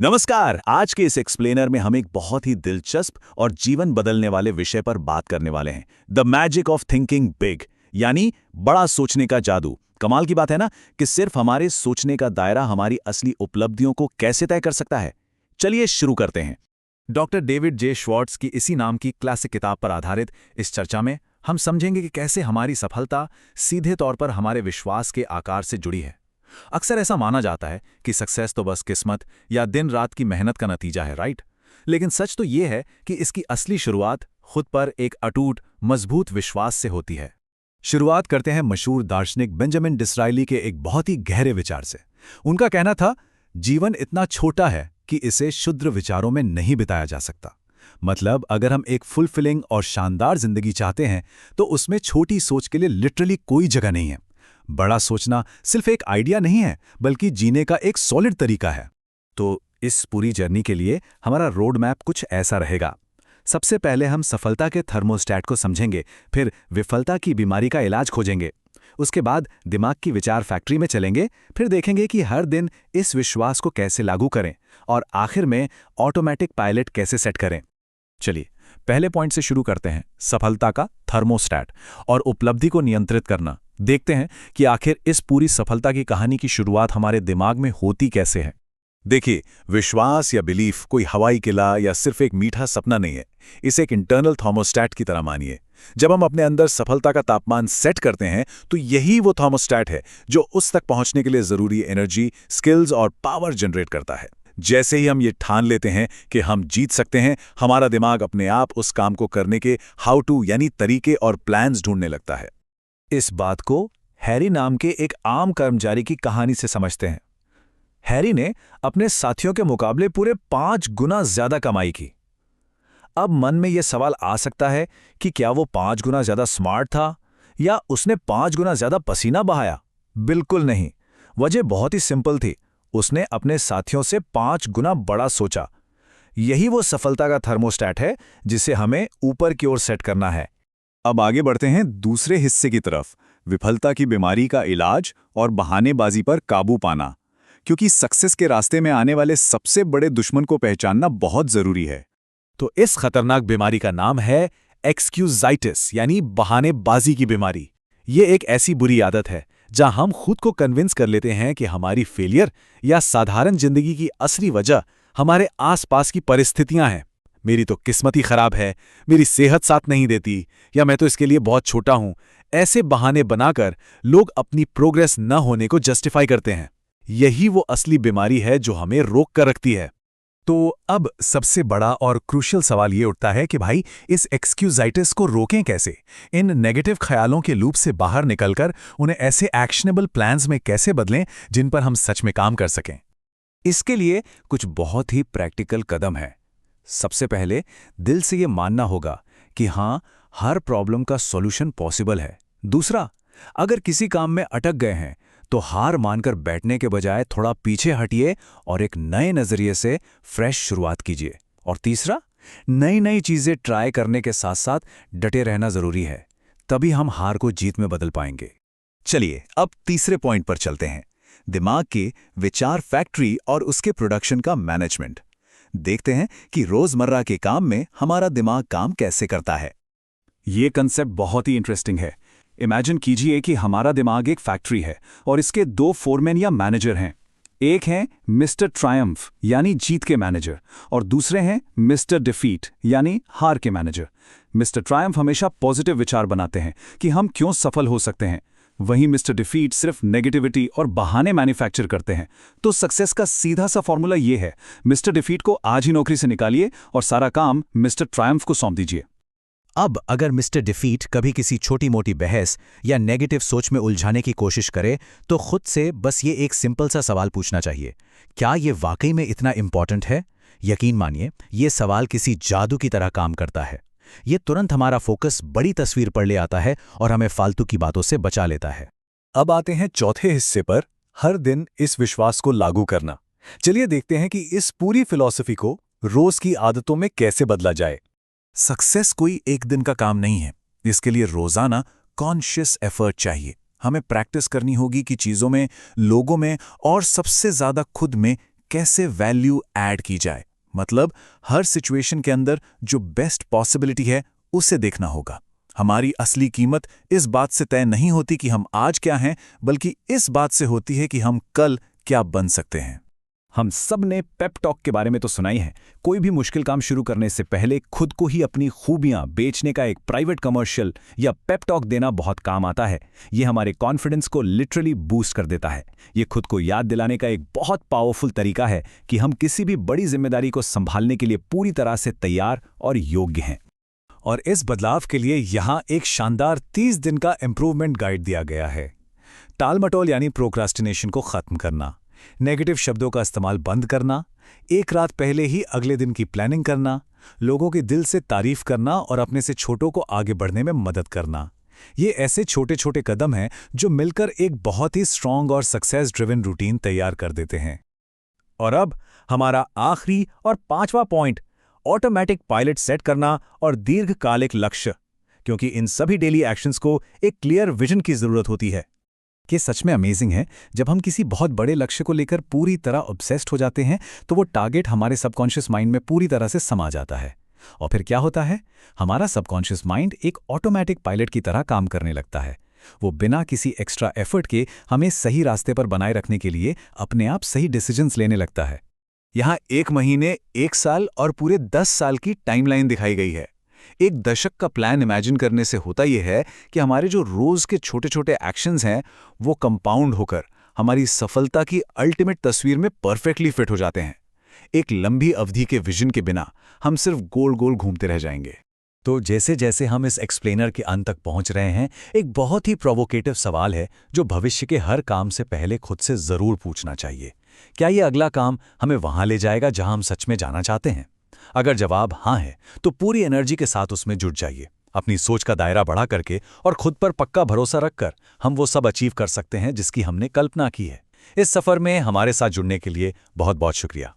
नमस्कार। आज के इस एक्सप्लेनर में हम एक बहुत ही दिलचस्प और जीवन बदलने वाले विषय पर बात करने वाले हैं। The magic of thinking big, यानी बड़ा सोचने का जादू। कमाल की बात है ना कि सिर्फ हमारे सोचने का दायरा हमारी असली उपलब्धियों को कैसे तय कर सकता है। चलिए शुरू करते हैं। डॉक्टर डेविड जे श्वार्ट्ज की इसी नाम की क्लासिक किताब पर आधारित इस चर्चा में हम समझेंगे कि कैसे हमारी सफलता सीधे तौर पर हमारे विश्वास के आकार से जुड़ी है। अक्सर ऐसा माना जाता है कि सक्सेस तो बस किस्मत या दिन रात की मेहनत का नतीजा है, राइट? लेकिन सच तो ये है कि इसकी असली शुरुआत खुद पर एक अटूट, मजबूत विश्वास से होती है। शुरुआत करते हैं मशहूर दार्शनिक बेंजामिन डिसरायली के एक बहुत ही गहरे विचार से। उनका कहना था, जीवन इतना छोटा है कि इसे क्षुद्र विचारों में नहीं बिताया जा सकता। मतलब अगर हम एक फुलफिलिंग और शानदार जिंदगी चाहते हैं तो उसमें छोटी सोच के लिए लिटरली कोई जगह नहीं है। बड़ा सोचना सिर्फ एक आइडिया नहीं है, बल्कि जीने का एक सॉलिड तरीका है। तो इस पूरी जर्नी के लिए हमारा रोड मैप कुछ ऐसा रहेगा। सबसे पहले हम सफलता के थर्मोस्टैट को समझेंगे, फिर विफलता की बीमारी का इलाज खोजेंगे। उसके बाद दिमाग की विचार फैक्ट्री में चलेंगे, फिर देखेंगे कि हर दिन इस विश्वास को कैसे लागू करें, और आखिर में ऑटोमेटिक पायलट कैसे सेट करें। चलिए पहले पॉइंट से शुरू करते हैं, सफलता का थर्मोस्टैट और उपलब्धि को नियंत्रित करना। देखते हैं कि आखिर इस पूरी सफलता की कहानी की शुरुआत हमारे दिमाग में होती कैसे है। देखिए, विश्वास या बिलीफ कोई हवाई किला या सिर्फ एक मीठा सपना नहीं है। इसे एक इंटरनल थर्मोस्टैट की तरह मानिए। जब हम अपने अंदर सफलता का तापमान सेट करते हैं तो यही वो थर्मोस्टैट है जो उस तक पहुंचने के लिए जरूरी एनर्जी, स्किल्स और पावर जनरेट करता है। जैसे ही हम ये ठान लेते हैं कि हम जीत सकते हैं, हमारा दिमाग अपने आप उस काम को करने के हाउ टू यानी तरीके और प्लान्स ढूंढने लगता है। इस बात को हैरी नाम के एक आम कर्मचारी की कहानी से समझते हैं। हैरी ने अपने साथियों के मुकाबले पूरे 5 गुना ज्यादा कमाई की। अब मन में यह सवाल आ सकता है कि क्या वो 5 गुना ज्यादा स्मार्ट था या उसने 5 गुना ज्यादा पसीना बहाया? बिल्कुल नहीं। वजह बहुत ही सिंपल थी। उसने अपने साथियों से 5 गुना बड़ा सोचा। यही वो सफलता का थर्मोस्टैट है जिसे हमें ऊपर की ओर सेट करना है। अब आगे बढ़ते हैं दूसरे हिस्से की तरफ, विफलता की बीमारी का इलाज और बहानेबाजी पर काबू पाना। क्योंकि सक्सेस के रास्ते में आने वाले सबसे बड़े दुश्मन को पहचानना बहुत जरूरी है। तो इस खतरनाक बीमारी का नाम है एक्सक्यूजाइटिस, यानी बहानेबाजी की बीमारी। ये एक ऐसी बुरी आदत है जहां हम खुद को कन्विंस कर लेते हैं कि हमारी फेलियर या साधारण जिंदगी की असली वजह हमारे आसपास की परिस्थितियां हैं। मेरी तो किस्मत ही खराब है, मेरी सेहत साथ नहीं देती, या मैं तो इसके लिए बहुत छोटा हूं। ऐसे बहाने बनाकर लोग अपनी प्रोग्रेस न होने को जस्टिफाई करते हैं। यही वो असली बीमारी है जो हमें रोक कर रखती है। तो अब सबसे बड़ा और क्रूशियल सवाल ये उठता है कि भाई, इस एक्सक्यूजाइटिस को रोकें कैसे? इन नेगेटिव ख्यालों के लूप से बाहर निकलकर उन्हें ऐसे एक्शनेबल प्लान्स में कैसे बदलें जिन पर हम सच में काम कर सकें? इसके लिए कुछ बहुत ही प्रैक्टिकल कदम है। सबसे पहले दिल से ये मानना होगा कि हाँ, हर प्रॉब्लम का सॉल्यूशन पॉसिबल है। दूसरा, अगर किसी काम में अटक गए हैं तो हार मानकर बैठने के बजाय थोड़ा पीछे हटिए और एक नए नजरिए से फ्रेश शुरुआत कीजिए। और तीसरा, नई नई चीजें ट्राई करने के साथ साथ डटे रहना जरूरी है। तभी हम हार को जीत में बदल पाएंगे। चलिए अब तीसरे पॉइंट पर चलते हैं, दिमाग की विचार फैक्ट्री और उसके प्रोडक्शन का मैनेजमेंट। देखते हैं कि रोजमर्रा के काम में हमारा दिमाग काम कैसे करता है। ये कंसेप्ट बहुत ही इंटरेस्टिंग है। इमेजिन कीजिए कि हमारा दिमाग एक फैक्ट्री है और इसके 2 फोरमैन या मैनेजर हैं। एक हैं मिस्टर ट्रायम्फ यानी जीत के मैनेजर, और दूसरे हैं मिस्टर डिफीट यानी हार के मैनेजर। मिस्टर ट्रायम्फ हमेशा पॉजिटिव विचार बनाते हैं कि हम क्यों सफल हो सकते हैं, वहीं मिस्टर डिफीट सिर्फ नेगेटिविटी और बहाने मैन्युफैक्चर करते हैं। तो सक्सेस का सीधा सा फॉर्मूला ये है, मिस्टर डिफीट को आज ही नौकरी से निकालिए और सारा काम मिस्टर ट्रायम्फ को सौंप दीजिए। अब अगर मिस्टर डिफीट कभी किसी छोटी मोटी बहस या नेगेटिव सोच में उलझाने की कोशिश करे तो खुद से बस ये एक सिंपल सा सवाल पूछना चाहिए, क्या ये वाकई में इतना इंपॉर्टेंट है? यकीन मानिए, ये सवाल किसी जादू की तरह काम करता है। ये तुरंत हमारा फोकस बड़ी तस्वीर पर ले आता है और हमें फालतू की बातों से बचा लेता है। अब आते हैं चौथे हिस्से पर, हर दिन इस विश्वास को लागू करना। चलिए देखते हैं कि इस पूरी फिलॉसफी को रोज की आदतों में कैसे बदला जाए। सक्सेस कोई एक दिन का काम नहीं है। इसके लिए रोजाना कॉन्शियस एफर्ट चाहिए। हमें प्रैक्टिस करनी होगी कि चीजों में, लोगों में और सबसे ज्यादा खुद में कैसे वैल्यू ऐड की जाए। मतलब हर सिचुएशन के अंदर जो बेस्ट पॉसिबिलिटी है उसे देखना होगा। हमारी असली कीमत इस बात से तय नहीं होती कि हम आज क्या हैं, बल्कि इस बात से होती है कि हम कल क्या बन सकते हैं। हम सब ने पेप टॉक के बारे में तो सुना ही है। कोई भी मुश्किल काम शुरू करने से पहले खुद को ही अपनी खूबियां बेचने का एक प्राइवेट कमर्शियल या पेप टॉक देना बहुत काम आता है। ये हमारे कॉन्फिडेंस को लिटरली बूस्ट कर देता है। ये खुद को याद दिलाने का एक बहुत पावरफुल तरीका है कि हम किसी भी बड़ी जिम्मेदारी को संभालने के लिए पूरी तरह से तैयार और योग्य हैं। और इस बदलाव के लिए यहाँ एक शानदार 30 दिन का इंप्रूवमेंट गाइड दिया गया है। टालमटोल यानी प्रोक्रास्टिनेशन को खत्म करना, नेगेटिव शब्दों का इस्तेमाल बंद करना, एक रात पहले ही अगले दिन की प्लानिंग करना, लोगों के दिल से तारीफ करना और अपने से छोटों को आगे बढ़ने में मदद करना। ये ऐसे छोटे छोटे कदम हैं जो मिलकर एक बहुत ही स्ट्रांग और सक्सेस ड्रिवन रूटीन तैयार कर देते हैं। और अब हमारा आखिरी और 5वां पॉइंट, ऑटोमेटिक पायलट सेट करना और दीर्घकालिक लक्ष्य, क्योंकि इन सभी डेली एक्शंस को एक क्लियर विजन की जरूरत होती है। कि सच में अमेजिंग है, जब हम किसी बहुत बड़े लक्ष्य को लेकर पूरी तरह ऑब्सेस्ड हो जाते हैं तो वो टारगेट हमारे सबकॉन्शियस माइंड में पूरी तरह से समा जाता है। और फिर क्या होता है, हमारा सबकॉन्शियस माइंड एक ऑटोमेटिक पायलट की तरह काम करने लगता है। वो बिना किसी एक्स्ट्रा एफर्ट के हमें सही रास्ते पर बनाए रखने के लिए अपने आप सही डिसीजंस लेने लगता है। यहाँ 1 महीने, 1 साल और पूरे 10 साल की टाइमलाइन दिखाई गई है। एक दशक का प्लान इमेजिन करने से होता यह है कि हमारे जो रोज के छोटे छोटे एक्शंस हैं वो कंपाउंड होकर हमारी सफलता की अल्टीमेट तस्वीर में परफेक्टली फिट हो जाते हैं। एक लंबी अवधि के विजन के बिना हम सिर्फ गोल गोल घूमते रह जाएंगे। तो जैसे जैसे हम इस एक्सप्लेनर के अंत तक पहुंच रहे हैं, एक बहुत ही प्रोवोकेटिव सवाल है जो भविष्य के हर काम से पहले खुद से जरूर पूछना चाहिए। क्या ये अगला काम हमें वहां ले जाएगा जहां हम सच में जाना चाहते हैं? अगर जवाब हाँ है तो पूरी एनर्जी के साथ उसमें जुट जाइए। अपनी सोच का दायरा बढ़ा करके और खुद पर पक्का भरोसा रखकर हम वो सब अचीव कर सकते हैं जिसकी हमने कल्पना की है। इस सफर में हमारे साथ जुड़ने के लिए बहुत बहुत शुक्रिया।